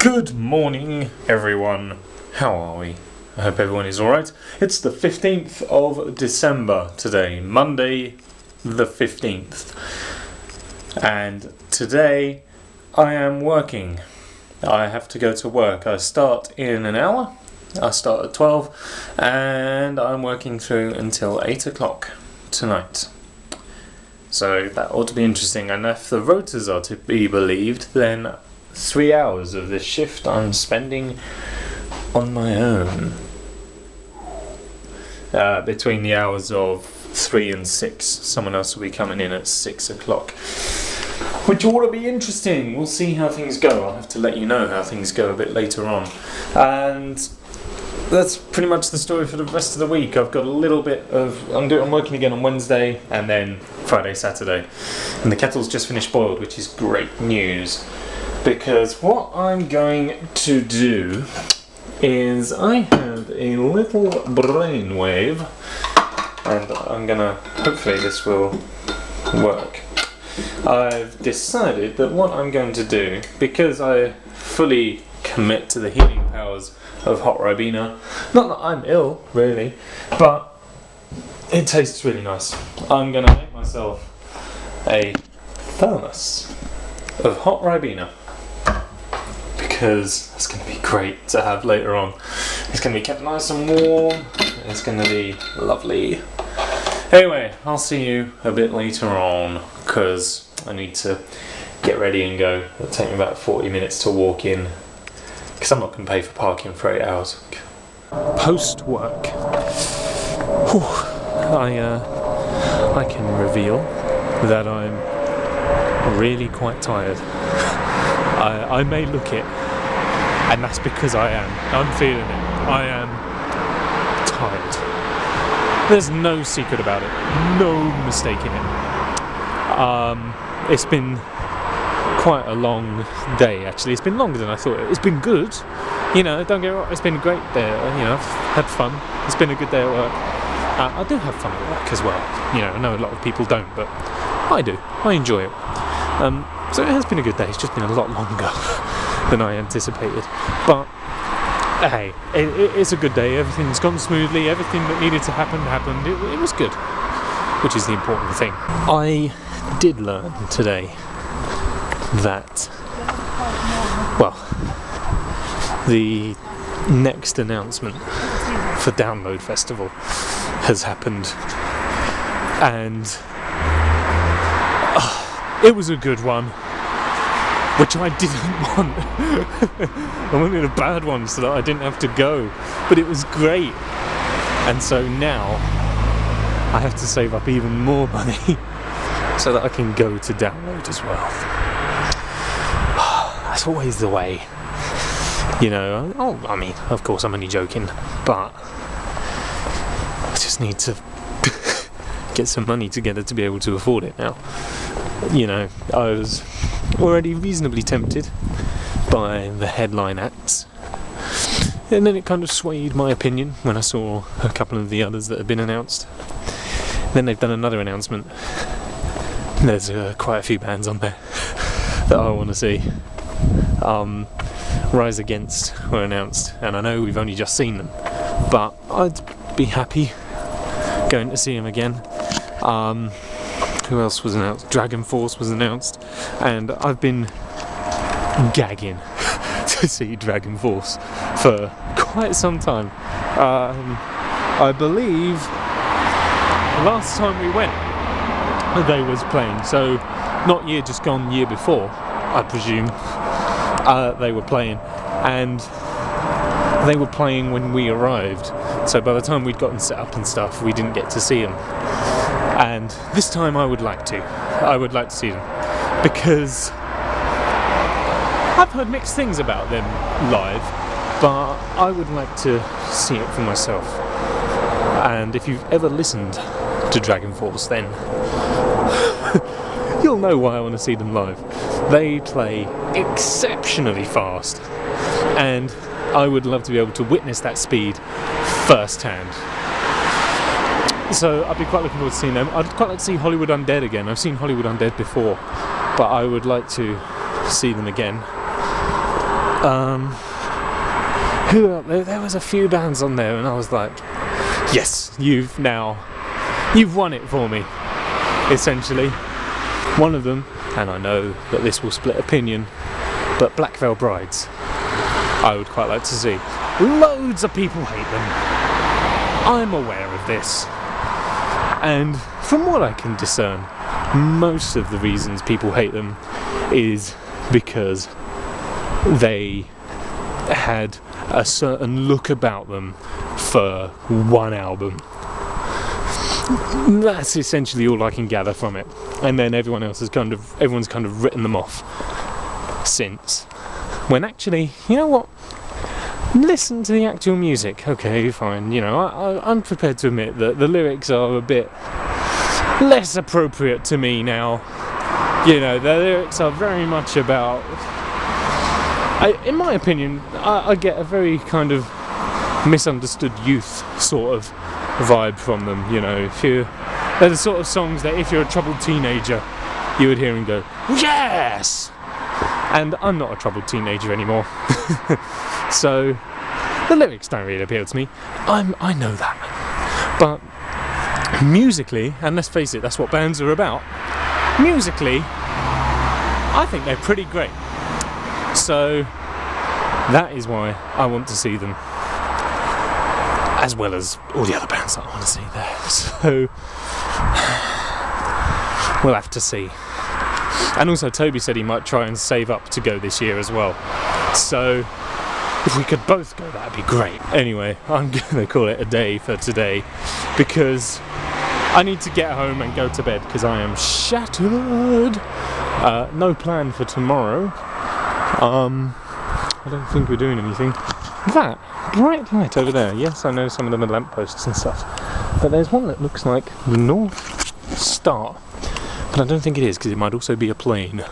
Good morning, everyone. How are we? I hope everyone is alright. It's the 15th of December today, Monday the 15th. And today I am working. I have to go to work. I start in an hour. I start at 12 and I'm working through until 8 o'clock tonight. So that ought to be interesting, and if the rotors are to be believed, then 3 hours of this shift I'm spending on my own. Between the hours of 3 and 6, someone else will be coming in at 6 o'clock. Which ought to be interesting. We'll see how things go. I'll have to let you know how things go a bit later on. And that's pretty much the story for the rest of the week. I've got a little bit of... I'm working again on Wednesday and then Friday, Saturday. And the kettle's just finished boiled, which is great news. Because what I'm going to do is I had a little brainwave, and I'm gonna... hopefully this will work. I've decided that what I'm going to do, because I fully commit to the healing powers of hot Ribena, not that I'm ill really, but it tastes really nice. I'm gonna make myself a thermos of hot Ribena because it's gonna be great to have later on. It's gonna be kept nice and warm. It's gonna be lovely. Anyway, I'll see you a bit later on because I need to get ready and go. It'll take me about 40 minutes to walk in because I'm not going to pay for parking for 8 hours. Post work, I can reveal that I'm really quite tired. I may look it, and that's because I am. I'm feeling it. I am tired. There's no secret about it. No mistaking it. It's been quite a long day, actually. It's been longer than I thought. It's been good, you know, don't get me wrong, it's been a great day, you know, I've had fun. It's been a good day at work. I do have fun at work as well, you know, I know a lot of people don't, but I do. I enjoy it. So it has been a good day. It's just been a lot longer than I anticipated, but hey, it's a good day. Everything's gone smoothly. Everything that needed to happen happened. It was good, which is the important thing. I did learn today that, well, the next announcement for Download Festival has happened, and it was a good one, which I didn't want. I wanted a bad one so that I didn't have to go, but it was great, and so now I have to save up even more money so that I can go to Download as well. That's always the way, you know. Oh, I mean, of course I'm only joking, but I just need to get some money together to be able to afford it now. You know, I was already reasonably tempted by the headline acts, and then it kind of swayed my opinion when I saw a couple of the others that had been announced. Then they've done another announcement. There's quite a few bands on there that I want to see. Rise Against were announced, and I know we've only just seen them, but I'd be happy going to see them again. Who else was announced? Dragon Force was announced, and I've been gagging to see Dragon Force for quite some time. I believe last time we went they was playing, so not year just gone, year before, I presume. They were playing, and they were playing when we arrived, so by the time we'd gotten set up and stuff, we didn't get to see them. And this time I would like to see them, because I've heard mixed things about them live, but I would like to see it for myself. And if you've ever listened to Dragon Force, then you'll know why I want to see them live. They play exceptionally fast, and I would love to be able to witness that speed firsthand. So I'd be quite looking forward to seeing them. I'd quite like to see Hollywood Undead again. I've seen Hollywood Undead before, but I would like to see them again. There was a few bands on there, and I was like, yes, you've won it for me, essentially. One of them, and I know that this will split opinion, but Black Veil Brides, I would quite like to see. Loads of people hate them. I'm aware of this. And from what I can discern, most of the reasons people hate them is because they had a certain look about them for one album. That's essentially all I can gather from it. And then everyone's kind of written them off since. When actually, you know what? Listen to the actual music. Okay, fine. You know, I'm prepared to admit that the lyrics are a bit less appropriate to me now. You know, the lyrics are very much about... in my opinion, I get a very kind of misunderstood youth sort of vibe from them. You know, they're the sort of songs that if you're a troubled teenager, you would hear and go, yes! And I'm not a troubled teenager anymore. So the lyrics don't really appeal to me. I know that. But musically, and let's face it, that's what bands are about. Musically, I think they're pretty great. So that is why I want to see them, as well as all the other bands that I want to see there. So we'll have to see. And also Toby said he might try and save up to go this year as well. So if we could both go, that'd be great. Anyway, I'm gonna call it a day for today because I need to get home and go to bed because I am shattered. No plan for tomorrow. I don't think we're doing anything. That bright light over there, yes, I know some of them are lampposts and stuff, but there's one that looks like the North Star, but I don't think it is because it might also be a plane.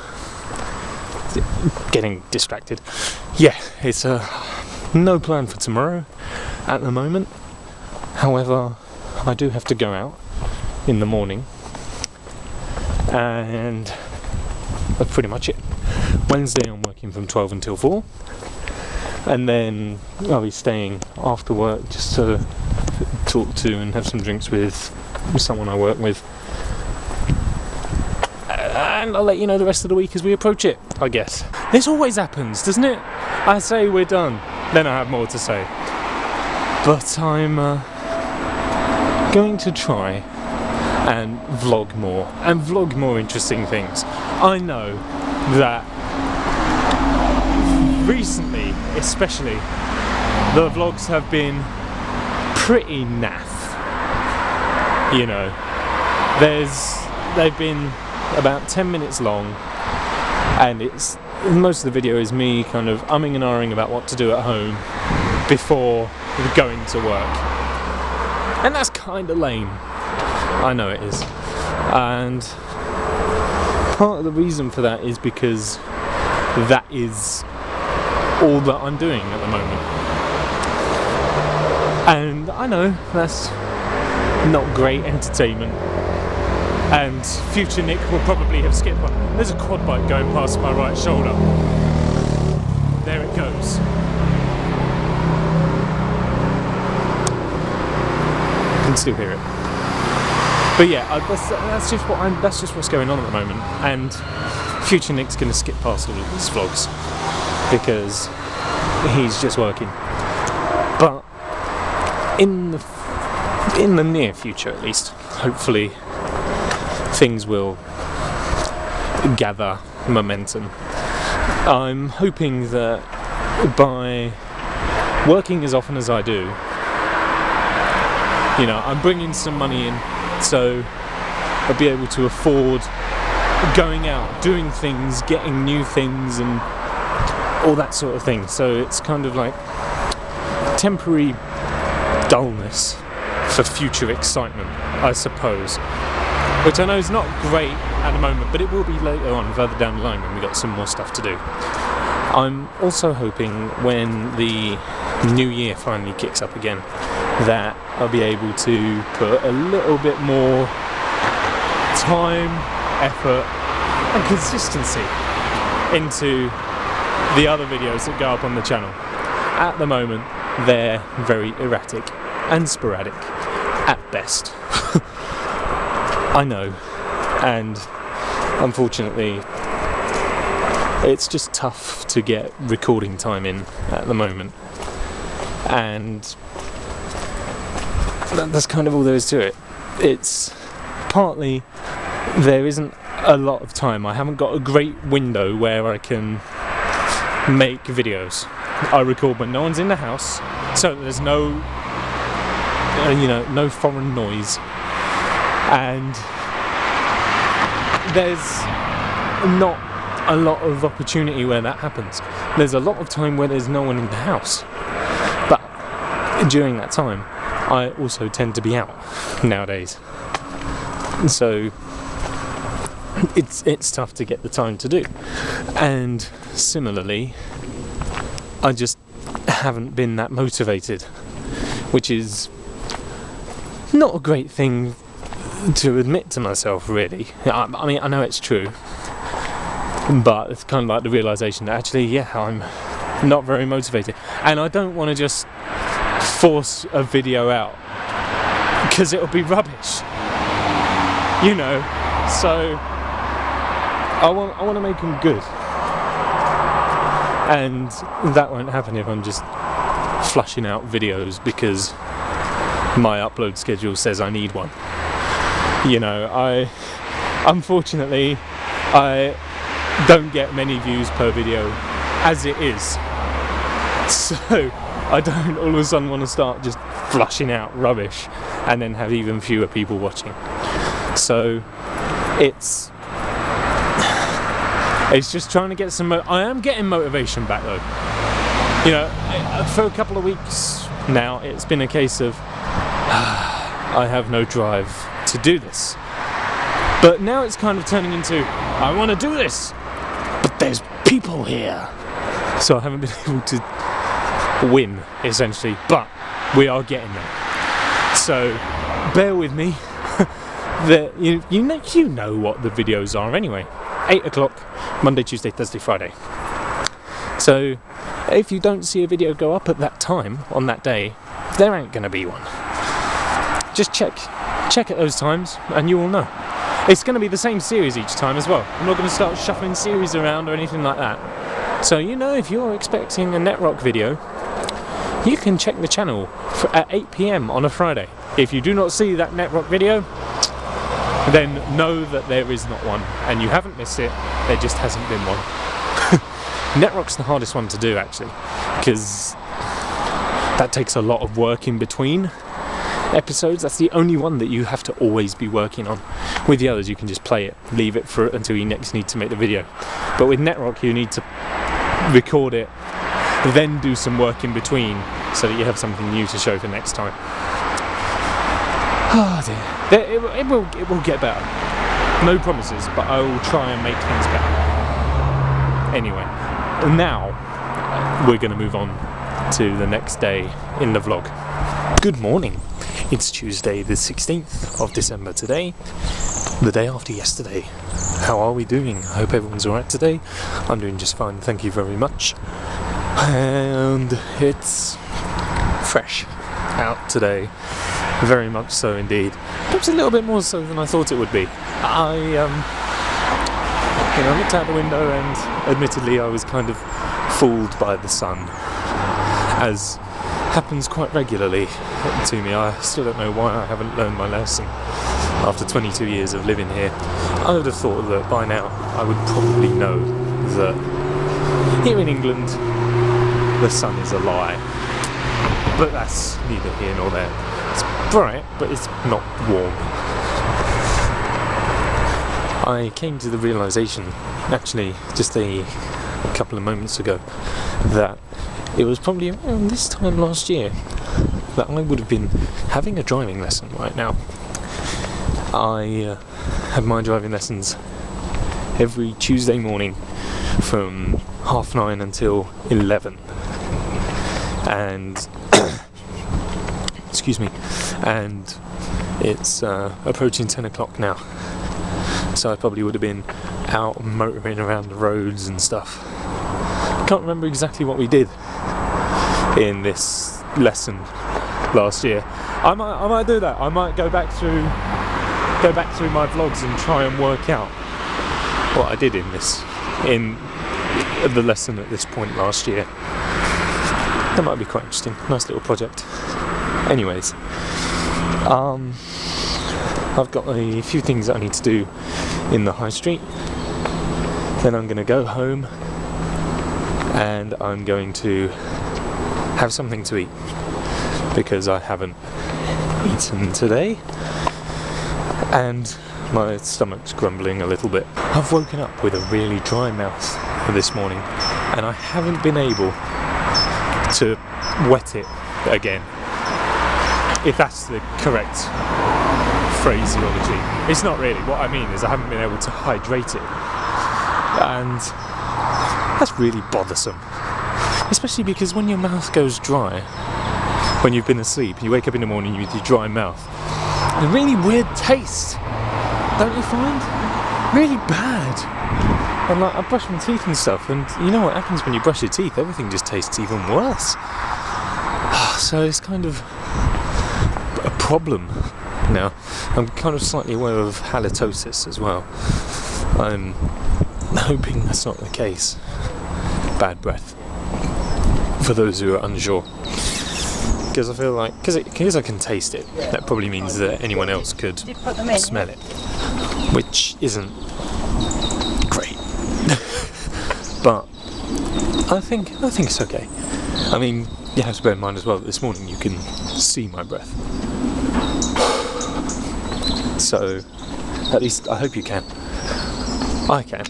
Getting distracted. Yeah, it's no plan for tomorrow at the moment. However, I do have to go out in the morning, and that's pretty much it. Wednesday I'm working from 12 until 4, and then I'll be staying after work just to talk to and have some drinks with someone I work with, and I'll let you know the rest of the week as we approach it, I guess. This always happens, doesn't it? I say we're done, then I have more to say. But I'm going to try and vlog more, and vlog more interesting things. I know that recently, especially, the vlogs have been pretty naff. You know, they've been about 10 minutes long, and most of the video is me kind of umming and ahhing about what to do at home before going to work, and that's kind of lame. I know it is, and part of the reason for that is because that is all that I'm doing at the moment, and I know that's not great entertainment, and future Nick will probably have skipped one. There's a quad bike going past my right shoulder. There it goes. I can still hear it. But yeah, that's just what's going on at the moment, and future Nick's going to skip past all of these vlogs because he's just working. But in the near future, at least, hopefully, things will gather momentum. I'm hoping that by working as often as I do, you know, I'm bringing some money in, so I'll be able to afford going out, doing things, getting new things, and all that sort of thing. So it's kind of like temporary dullness for future excitement, I suppose. Which I know is not great at the moment, but it will be later on, further down the line, when we've got some more stuff to do. I'm also hoping when the new year finally kicks up again, that I'll be able to put a little bit more time, effort and consistency into the other videos that go up on the channel. At the moment, they're very erratic and sporadic at best. I know, and unfortunately it's just tough to get recording time in at the moment, and that's kind of all there is to it. It's partly there isn't a lot of time. I haven't got a great window where I can make videos. I record when no one's in the house, so there's no no foreign noise, and there's not a lot of opportunity where that happens. There's a lot of time where there's no one in the house, but during that time I also tend to be out nowadays, so it's tough to get the time to do. And similarly, I just haven't been that motivated, which is not a great thing to admit to myself, really. I mean, I know it's true, but it's kind of like the realisation that actually, yeah, I'm not very motivated, and I don't want to just force a video out because it'll be rubbish, so I want to make them good, and that won't happen if I'm just flushing out videos because my upload schedule says I need one. Unfortunately I don't get many views per video as it is, so I don't all of a sudden want to start just flushing out rubbish and then have even fewer people watching. So it's just trying to get some I am getting motivation back though. For a couple of weeks now it's been a case of I have no drive to do this, but now it's kind of turning into I want to do this, but there's people here, so I haven't been able to win essentially, but we are getting there, so bear with me. You know what the videos are anyway. 8 o'clock Monday, Tuesday, Thursday, Friday. So if you don't see a video go up at that time on that day, there ain't gonna be one. Just check at those times and you will know. It's going to be the same series each time as well. I'm not going to start shuffling series around or anything like that. So if you're expecting a Netrock video, you can check the channel at 8 PM on a Friday. If you do not see that Netrock video, then know that there is not one, and you haven't missed it, there just hasn't been one. Netrock's the hardest one to do actually, because that takes a lot of work in between episodes. That's the only one that you have to always be working on. With the others you can just play it, leave it for until you next need to make the video. But with Netrock you need to record it, then do some work in between so that you have something new to show for next time. Oh dear. It will get better. No promises, but I will try and make things better. Anyway, now we're going to move on to the next day in the vlog. Good morning. It's Tuesday the 16th of December today, the day after yesterday. How are we doing? I hope everyone's alright today. I'm doing just fine, thank you very much. And it's fresh out today, very much so indeed. Perhaps a little bit more so than I thought it would be. I looked out the window and admittedly I was kind of fooled by the sun, as happens quite regularly to me. I still don't know why I haven't learned my lesson after 22 years of living here. I would have thought that by now I would probably know that here in England the sun is a lie, but that's neither here nor there. It's bright, but it's not warm. I came to the realisation, actually just a couple of moments ago, that it was probably around this time last year that I would have been having a driving lesson right now. I have my driving lessons every Tuesday morning from 9:30 until 11, and excuse me, and it's approaching 10 o'clock now, so I probably would have been out motoring around the roads and stuff can't remember exactly what we did in this lesson last year. I might do that. I might go back through my vlogs and try and work out what I did in the lesson at this point last year. That might be quite interesting. Nice little project. Anyways, I've got a few things that I need to do in the high street. Then I'm going to go home and I'm going to have something to eat because I haven't eaten today and my stomach's grumbling a little bit. I've woken up with a really dry mouth this morning and I haven't been able to wet it again, if that's the correct phraseology. It's not really. What I mean is I haven't been able to hydrate it, and that's really bothersome, especially because when your mouth goes dry when you've been asleep, you wake up in the morning with your dry mouth, a really weird taste, don't you find? Really bad. And like, I brush my teeth and stuff, and you know what happens when you brush your teeth? Everything just tastes even worse. So it's kind of a problem now. I'm kind of slightly aware of halitosis as well. I'm hoping that's not the case. Bad breath, for those who are unsure. Because I feel like, because I can taste it, that probably means that anyone else could smell it, which isn't great. But I think it's okay. I mean, you have to bear in mind as well that this morning you can see my breath. So, at least I hope you can. I can.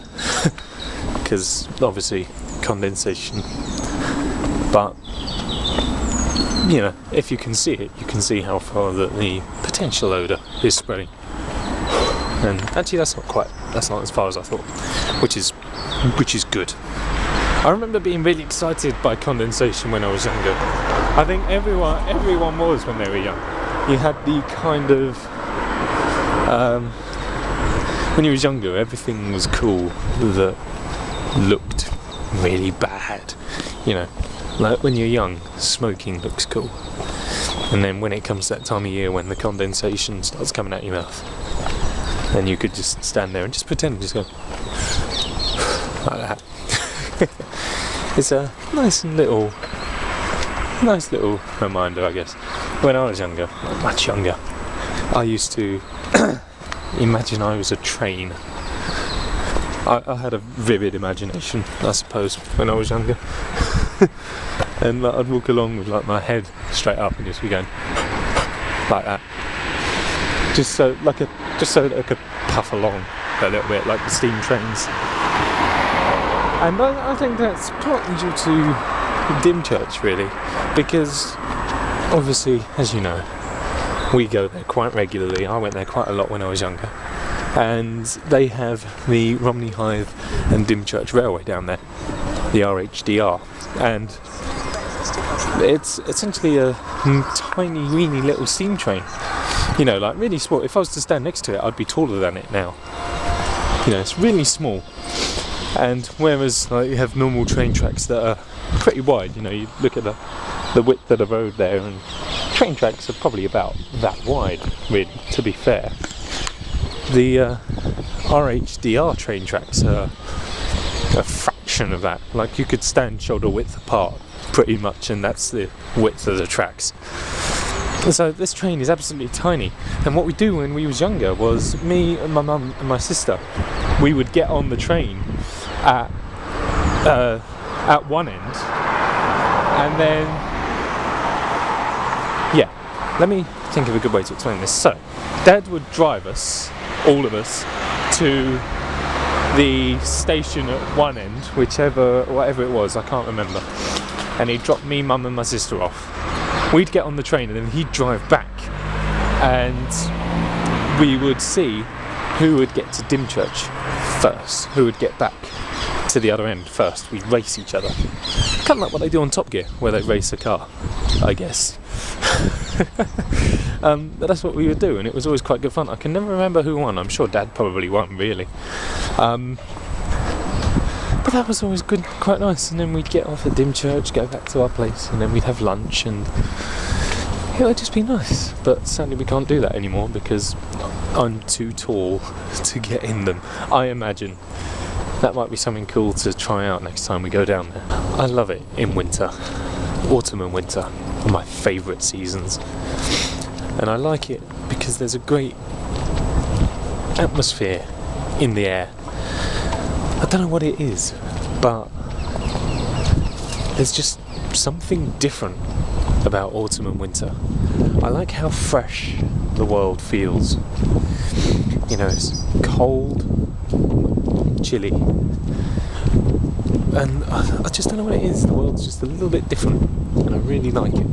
Because obviously condensation. But, you know, if you can see it, you can see how far the potential odour is spreading. And actually that's not as far as I thought, which is good. I remember being really excited by condensation when I was younger. I think everyone was when they were young. You had the kind of when you was younger, everything was cool that looked really bad. You know, like when you're young, smoking looks cool. And then when it comes to that time of year when the condensation starts coming out your mouth, then you could just stand there and just pretend, just go like that. It's a nice little reminder, I guess. When I was younger, much younger, I used to imagine I was a train. I had a vivid imagination, I suppose, when I was younger. And like, I'd walk along with like my head straight up and just be going like that, just so that I could puff along a little bit like the steam trains. And I think that's partly due to Dymchurch, really, because obviously, as you know, we go there quite regularly. I went there quite a lot when I was younger, and they have the Romney Hythe and Dymchurch Railway down there, the RHDR, and it's essentially a tiny, weeny little steam train. You know, like really small. If I was to stand next to it, I'd be taller than it now. You know, it's really small. And whereas like, you have normal train tracks that are pretty wide, you know, you look at the width of the road there, and train tracks are probably about that wide, really, to be fair. The RHDR train tracks are a fraction of that. Like, you could stand shoulder width apart, pretty much, and that's the width of the tracks. So this train is absolutely tiny. And what we do when we was younger was, me and my mum and my sister, we would get on the train at one end, and then let me think of a good way to explain this. So Dad would drive us, all of us, to the station at one end, whatever it was, I can't remember, and he'd drop me, mum and my sister off. We'd get on the train and then he'd drive back, and we would see who would get to Dymchurch first, who would get back to the other end first. We'd race each other. Kind of like what they do on Top Gear, where they race a car, I guess. But that's what we would do, and it was always quite good fun. I can never remember who won. I'm sure Dad probably won, really. Probably that was always good, quite nice. And then we'd get off at Dymchurch, go back to our place, and then we'd have lunch, and it would just be nice. But sadly we can't do that anymore because I'm too tall to get in them. I imagine that might be something cool to try out next time we go down there. I love it in winter. Autumn and winter are my favourite seasons. And I like it because there's a great atmosphere in the air. I don't know what it is, but there's just something different about autumn and winter. I like how fresh the world feels. You know, it's cold, chilly, and I just don't know what it is. The world's just a little bit different, and I really like it.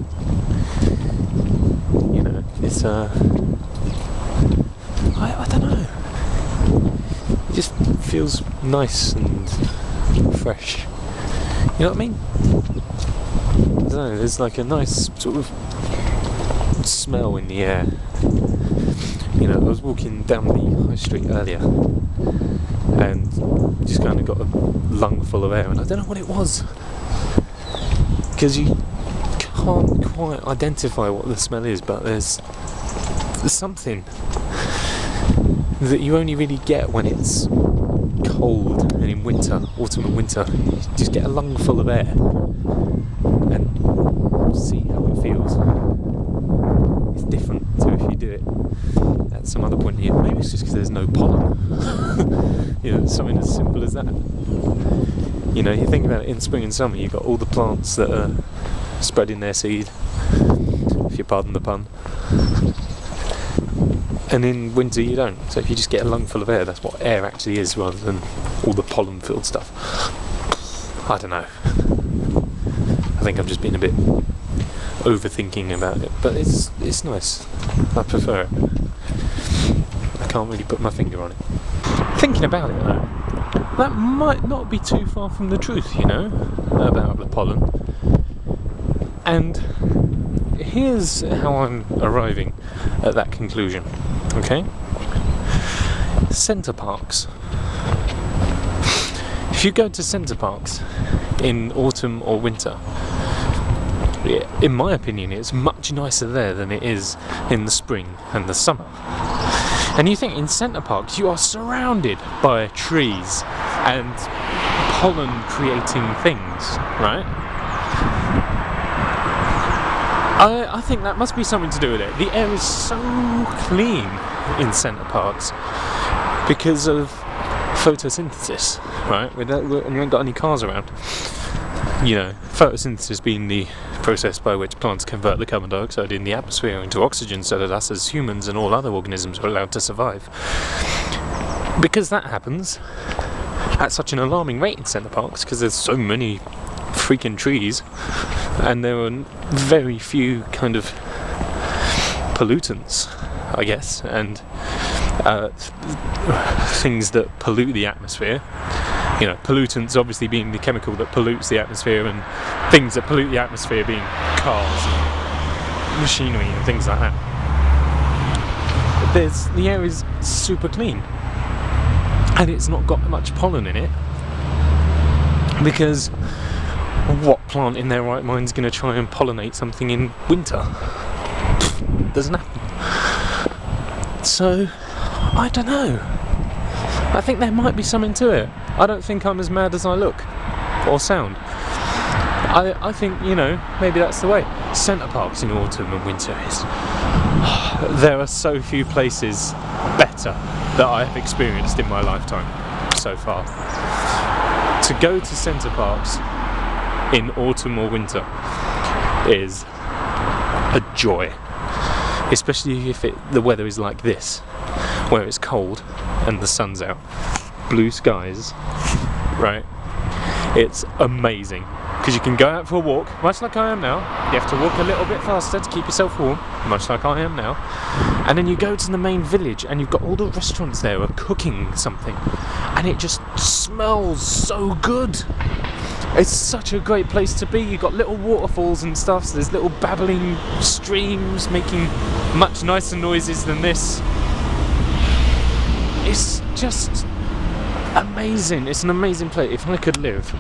You know, it's I don't know. It just feels nice and fresh. You know what I mean? I don't know. There's like a nice sort of smell in the air. You know, I was walking down the high street earlier and just kind of got a lung full of air, and I don't know what it was, because you can't quite identify what the smell is, but there's something that you only really get when it's cold, and in winter, autumn and winter, you just get a lung full of air and see how it feels. It's different to if you do it at some other point in the year. Maybe it's just because there's no pollen. You know, something as simple as that. You know, you think about it, in spring and summer, you've got all the plants that are spreading their seed, if you pardon the pun. And in winter you don't. So if you just get a lung full of air, that's what air actually is, rather than all the pollen-filled stuff. I don't know. I think I'm just being a bit overthinking about it, but it's nice. I prefer it. I can't really put my finger on it. Thinking about it though, that might not be too far from the truth, you know, about the pollen. And here's how I'm arriving at that conclusion, okay? Centre parks. If you go to centre parks in autumn or winter, in my opinion, it's much nicer there than it is in the spring and the summer. And you think in centre parks you are surrounded by trees and pollen creating things, right? I think that must be something to do with it. The air is so clean in centre parks because of photosynthesis, right? And you ain't got any cars around. You know, photosynthesis being the process by which plants convert the carbon dioxide in the atmosphere into oxygen so that us as humans and all other organisms are allowed to survive. Because that happens at such an alarming rate in centre parks, because there's so many freaking trees and there are very few kind of pollutants, I guess, and things that pollute the atmosphere. You know, pollutants obviously being the chemical that pollutes the atmosphere, and things that pollute the atmosphere being cars and machinery and things like that. The air is super clean, and it's not got much pollen in it, because what plant in their right mind is going to try and pollinate something in winter? Doesn't happen. So, I don't know. I think there might be something to it. I don't think I'm as mad as I look or sound. I think, you know, maybe that's the way. Centre parks in autumn and winter is... There are so few places better that I have experienced in my lifetime so far. To go to centre parks in autumn or winter is a joy. Especially if the weather is like this, where it's cold and the sun's out. Blue skies, right? It's amazing. Because you can go out for a walk, much like I am now. You have to walk a little bit faster to keep yourself warm, much like I am now. And then you go to the main village and you've got all the restaurants there are cooking something. And it just smells so good. It's such a great place to be. You've got little waterfalls and stuff, so there's little babbling streams making much nicer noises than this. It's just amazing. It's an amazing place. If I could live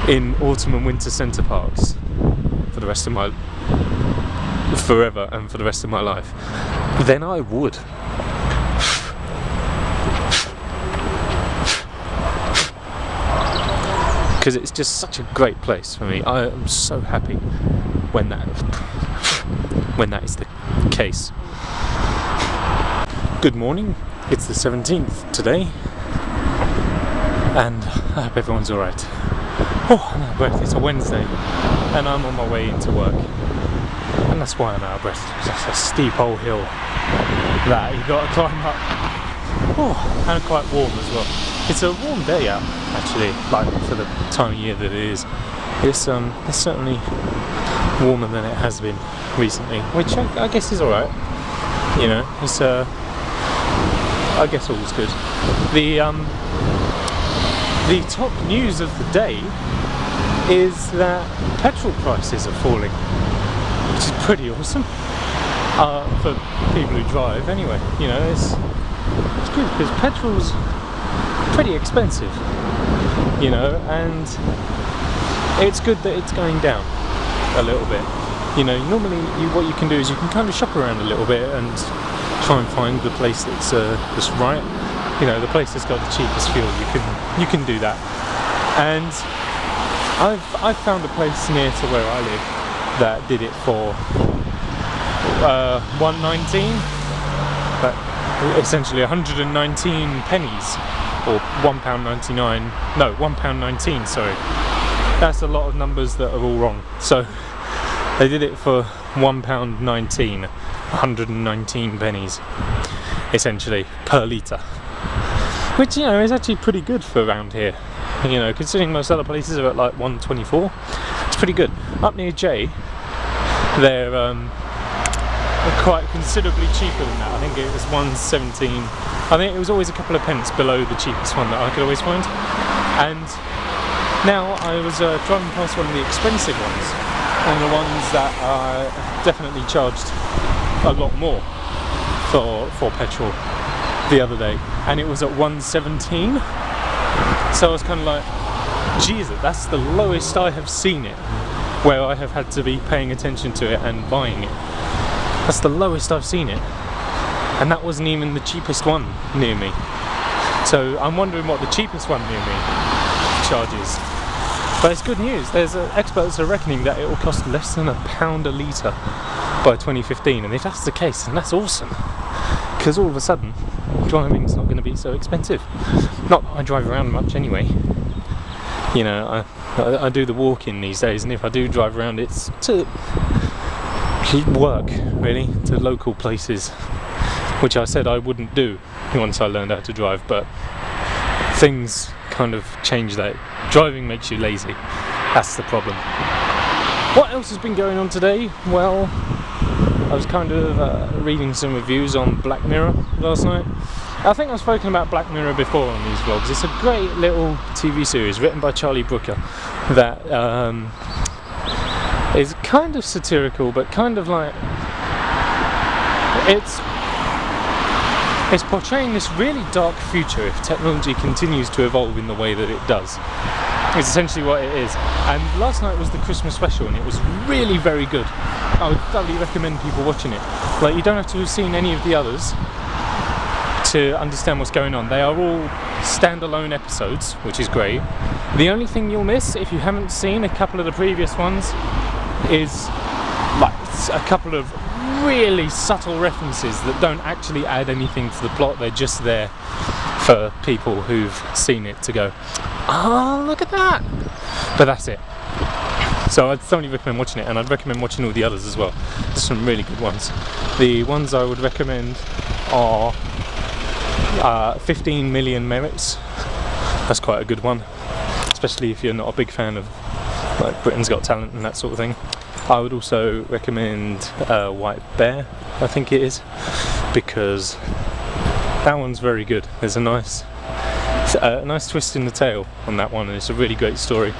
in autumn and winter centre parks for the rest of my forever and for the rest of my life, then I would. Because it's just such a great place for me. I am so happy when that is the case. Good morning. It's the 17th today, and I hope everyone's alright. Oh, I'm out of breath. It's a Wednesday, and I'm on my way into work, and that's why I'm out of breath. It's a steep old hill that you got to climb up. Oh, and quite warm as well. It's a warm day out, actually, like for the time of year that it is. It's certainly warmer than it has been recently, which I guess is alright. You know, it's I guess all's good. The top news of the day is that petrol prices are falling, which is pretty awesome for people who drive. Anyway, you know, it's good because petrol's pretty expensive, you know, and it's good that it's going down a little bit. You know, normally what you can do is you can kind of shop around a little bit and try and find the place that's right. You know, the place that's got the cheapest fuel. You can do that. And I've found a place near to where I live that did it for £1.19, but essentially 119 pennies. Or £1.99, no, £1.19, sorry. That's a lot of numbers that are all wrong. So they did it for £1.19, 119 pennies, essentially, per litre. Which, you know, is actually pretty good for around here. You know, considering most other places are at like 1.24, it's pretty good. Up near J, they're quite considerably cheaper than that. I think it was 1.17. I think it was always a couple of pence below the cheapest one that I could always find. And now I was driving past one of the expensive ones, and the ones that definitely charged a lot more for petrol the other day, and it was at 1.17. So I was kind of like, Jesus, that's the lowest I have seen it, where I have had to be paying attention to it and buying it. That's the lowest I've seen it. And that wasn't even the cheapest one near me. So I'm wondering what the cheapest one near me charges. But it's good news. There's experts are reckoning that it will cost less than £1 a litre by 2015. And if that's the case, then that's awesome. Because all of a sudden, driving's not going to be so expensive. Not that I drive around much anyway. You know, I do the walk-in these days, and if I do drive around, it's to work, really, to local places, which I said I wouldn't do once I learned how to drive, but things kind of change that. Driving makes you lazy. That's the problem. What else has been going on today? Well, I was kind of reading some reviews on Black Mirror last night. I think I've spoken about Black Mirror before on these vlogs. It's a great little TV series written by Charlie Brooker that is kind of satirical, but kind of like it's portraying this really dark future if technology continues to evolve in the way that it does. It's essentially what it is. And last night was the Christmas special, and it was really very good. I would thoroughly recommend people watching it. Like, you don't have to have seen any of the others to understand what's going on. They are all standalone episodes, which is great. The only thing you'll miss if you haven't seen a couple of the previous ones is like a couple of really subtle references that don't actually add anything to the plot. They're just there for people who've seen it to go, oh, look at that. But that's it. So I'd thoroughly recommend watching it, and I'd recommend watching all the others as well. There's some really good ones. The ones I would recommend are 15 Million Merits. That's quite a good one, especially if you're not a big fan of like Britain's Got Talent and that sort of thing. I would also recommend White Bear, I think it is, because that one's very good. There's a nice twist in the tale on that one, and it's a really great story.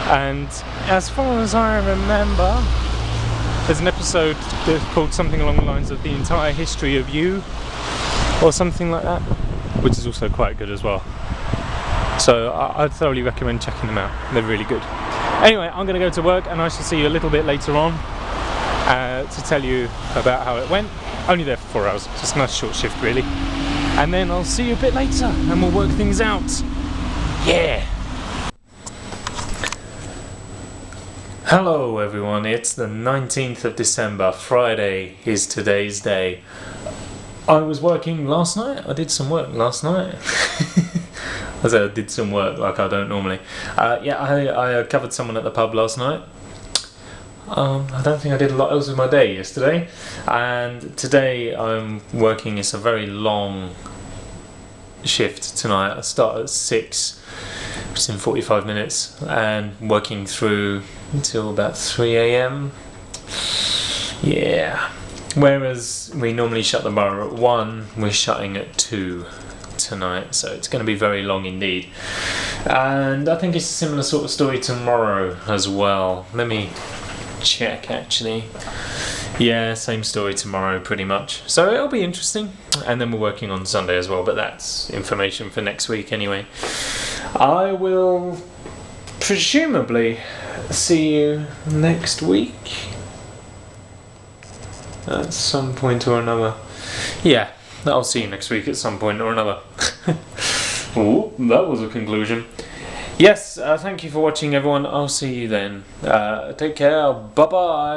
And as far as I remember, there's an episode that's called something along the lines of The Entire History of You, or something like that, which is also quite good as well. So I'd thoroughly recommend checking them out. They're really good. Anyway, I'm going to go to work, and I shall see you a little bit later on to tell you about how it went. Only there for 4 hours, just a nice short shift really. And then I'll see you a bit later and we'll work things out. Yeah! Hello everyone, it's the 19th of December, Friday is today's day. I was working last night, I did some work last night. I said I did some work like I don't normally. Yeah, I covered someone at the pub last night. I don't think I did a lot else with my day yesterday. And today I'm working, it's a very long shift tonight. I start at 6, which is in 45 minutes, and working through until about 3 AM. Yeah. Whereas we normally shut the bar at 1, we're shutting at 2 tonight, so it's going to be very long indeed. And I think it's a similar sort of story tomorrow as well. Let me check actually. Yeah, same story tomorrow pretty much. So it'll be interesting. And then we're working on Sunday as well, but that's information for next week anyway. I will presumably see you next week at some point or another. Yeah, I'll see you next week at some point or another. Oh, that was a conclusion. Yes, thank you for watching everyone. I'll see you then. Take care. Bye bye.